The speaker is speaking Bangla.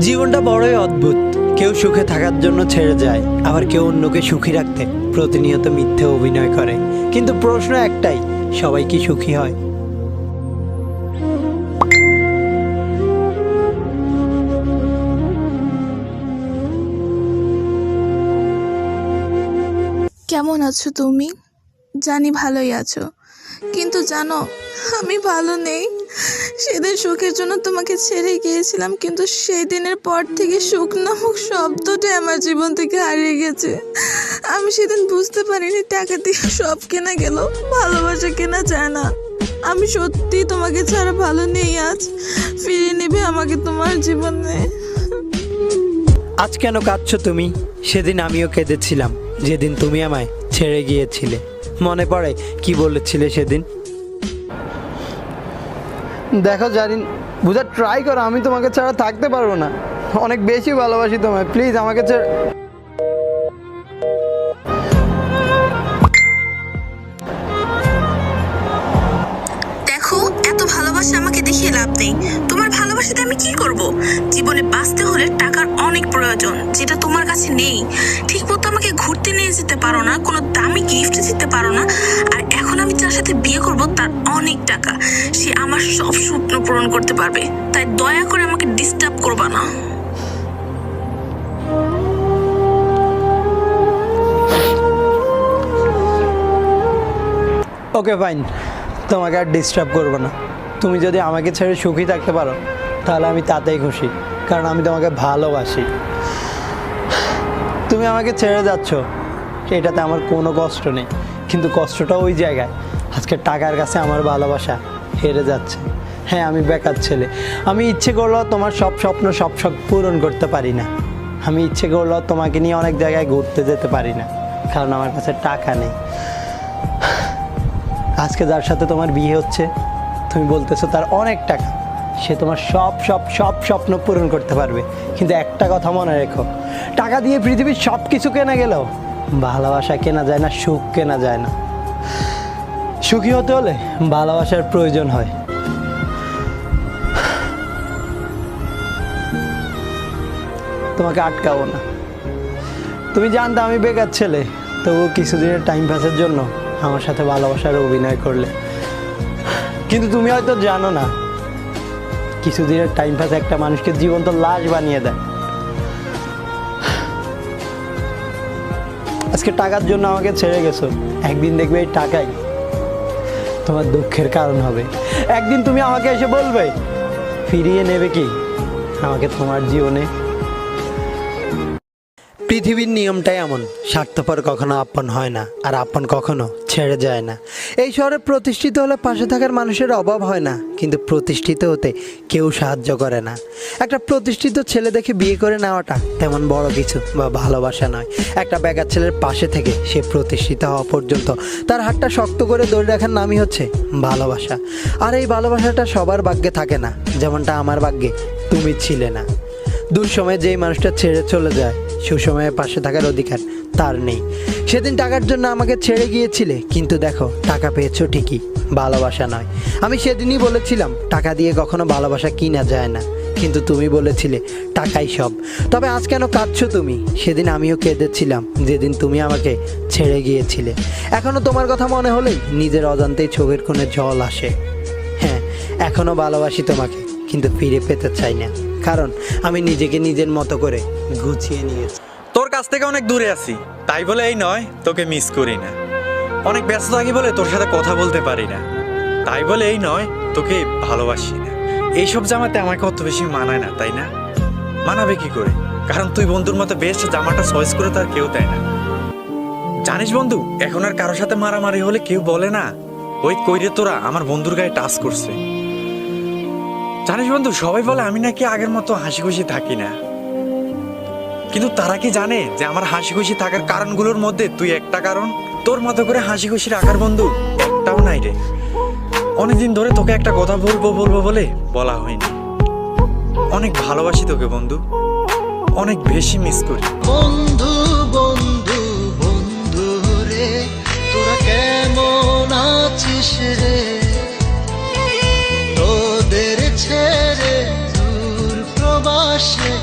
জীবনটা বড়ই অদ্ভুত। কেউ সুখে থাকার জন্য ছেড়ে যায়, আবার কেউ অন্যকে সুখী রাখতে প্রতিনিয়ত মিথ্যে অভিনয় করে। কিন্তু প্রশ্ন একটাই, সবাই কি সুখী হয়? কেমন আছো তুমি? জানি ভালোই আছো, কিন্তু জানো আমি ভালো নেই। সেদিন সুখের জন্য তোমাকে ছেড়ে গিয়েছিলাম, কিন্তু সেই দিনের পর থেকে সুখ নামক শব্দটাই আমার জীবন থেকে হারিয়ে গেছে। আমি সেদিন বুঝতে পারিনি টাকা দিয়ে সব কেনা গেল, ভালোবাসা কেনা যায় না। আমি সত্যি তোমাকে ছাড়া ভালো নেই। আজ ফিরিয়ে নেবে আমাকে তোমার জীবনে? আজ কেন কাঁদছো তুমি? সেদিন আমিও কেঁদেছিলাম, যেদিন তুমি আমায় ছেড়ে গিয়েছিলে। মনে পড়ে কি বলেছিলে সেদিন? দেখো জারিন, বুঝার ট্রাই করো, আমি তোমাকে ছাড়া থাকতে পারবো না। অনেক বেশি ভালোবাসি তোমায়, প্লিজ আমাকে ছেড়ে। দেখো, এত ভালোবাসা আমাকে দেখিয়ে লাভ নেই। তোমার ভালোবাসাতে আমি কি করব? জীবনে বাঁচতে হলে টাকার অনেক প্রয়োজন, যেটা তোমার কাছে নেই। ঠিক মতো আমাকে ঘুরতে নিয়ে যেতে পারো না, কোনো দামি গিফট দিতে পারো না। আর এখন আমি যার সাথে বিয়ে করব তার অনেক টাকা, সে আমার সব স্বপ্ন পূরণ করতে পারবে। তাই দয়া করে আমাকে ডিস্টার্ব করবা না। ওকে ফাইন, তোমাকে আর ডিস্টার্ব করবো না। তুমি যদি আমাকে ছেড়ে সুখী থাকতে পারো তাহলে আমি তাতেই খুশি, কারণ আমি তোমাকে ভালোবাসি। তুমি আমাকে ছেড়ে যাচ্ছ, এটাতে আমার কোনো কষ্ট নেই, কিন্তু কষ্টটা ওই জায়গায় আজকে টাকার কাছে আমার ভালোবাসা হেরে যাচ্ছে। হ্যাঁ, আমি বেকার ছেলে, আমি ইচ্ছে করলেও তোমার সব স্বপ্ন সব শখ পূরণ করতে পারি না। আমি ইচ্ছে করলেও তোমাকে নিয়ে অনেক জায়গায় ঘুরতে যেতে পারি না, কারণ আমার কাছে টাকা নেই। আজকে যার সাথে তোমার বিয়ে হচ্ছে, তুমি বলতেছো তার অনেক টাকা, সে তোমার সব সব সব স্বপ্ন পূরণ করতে পারবে। কিন্তু একটা কথা মনে রেখো, টাকা দিয়ে পৃথিবীর সব কিছু কেনা গেলেও ভালোবাসা কেনা যায় না, সুখ কেনা যায় না। সুখী হতে হলে ভালোবাসার প্রয়োজন হয়। তোমাকে আটকাবো না। তুমি জানতে আমি বেকার ছেলে, তবুও কিছুদিনের টাইম পাসের জন্য আমার সাথে ভালোবাসার অভিনয় করলে। কিন্তু তুমি হয়তো জানো না, কিছুদিনের টাইম পাস একটা মানুষকে জীবন্ত লাশ বানিয়ে দেয়। আজকে টাকার জন্য আমাকে ছেড়ে গেছো, একদিন দেখবে এই টাকাই তোমার দুঃখের কারণ হবে। একদিন তুমি আমাকে এসে বলবে, ফিরিয়ে নেবে কি আমাকে তোমার জীবনে? পৃথিবীর নিয়মটাই এমন, স্বার্থপর কখনো আপন হয় না, আর আপন কখনো ছেড়ে যায় না। এই শহরে প্রতিষ্ঠিত হলে পাশে থাকার মানুষের অভাব হয় না, কিন্তু প্রতিষ্ঠিত হতে কেউ সাহায্য করে না। একটা প্রতিষ্ঠিত ছেলে দেখে বিয়ে করে নেওয়াটা তেমন বড় কিছু বা ভালোবাসা নয়। একটা বেকার ছেলের পাশে থেকে সে প্রতিষ্ঠিত হওয়া পর্যন্ত তার হাতটা শক্ত করে ধরে রাখার নামই হচ্ছে ভালোবাসা। আর এই ভালোবাসাটা সবার ভাগ্যে থাকে না, যেমনটা আমার ভাগ্যে তুমি ছিলে না। দুঃসময়ে যেই মানুষটা ছেড়ে চলে যায়, সুসময়ে পাশে থাকার অধিকার তার নেই। সেদিন টাকার জন্য আমাকে ছেড়ে গিয়েছিলে, কিন্তু দেখো টাকা পেয়েছো ঠিকই, ভালোবাসা নয়। আমি সেদিনই বলেছিলাম টাকা দিয়ে কখনো ভালোবাসা কিনা যায় না, কিন্তু তুমি বলেছিলে টাকাই সব। তবে আজ কেন কাঁদছো তুমি? সেদিন আমিও কেঁদেছিলাম যেদিন তুমি আমাকে ছেড়ে গিয়েছিলে। এখনো তোমার কথা মনে হলেই নিজের অজান্তেই চোখের কোণে জল আসে। হ্যাঁ, এখনো ভালোবাসি তোমাকে, কিন্তু ফিরে পেতে চাই না, কারণ আমি নিজেকে নিজের মতো করে গুছিয়ে নিয়েছি। তোর কাছ থেকে অনেক দূরে আছি, তাই বলে এই নয় তোকে মিস করি না। অনেক ব্যস্ত থাকি বলে তোর সাথে কথা বলতে পারি না, তাই বলে এই নয় তোকে ভালোবাসি না। এইসব জামাতে আমাকে অত বেশি মানায় না, তাই না? মানাবে কি করে? কারণ তুই বন্ধুর মতো বেস্ট জামাটা চয়েস করে তার কেউ দেয় না। জানিস বন্ধু, এখন আর কারোর সাথে মারামারি হলে কেউ বলে না ওই কইরে তোরা আমার বন্ধুর গায়ে টাচ করছে। জানিস বন্ধু, সবাই বলে আমি নাকি আগের মতো হাসি খুশি থাকি না, কিন্তু তারা কি জানে যে আমার হাসি খুশি থাকার কারণগুলোর মধ্যে তুই একটা কারণ। তোর মতো করে হাসি খুশি রাখার বন্ধু একটাও নাই রে। অনেকদিন ধরে তোকে একটা কথা বলবো বলবো বলে বলা হয়নি। অনেক ভালোবাসি তোকে বন্ধু, অনেক বেশি মিস করি। বন্ধু বন্ধু বন্ধু রে, তোরা কেমন আছিস রে? তোদের ছেড়ে দূর প্রবাস আসে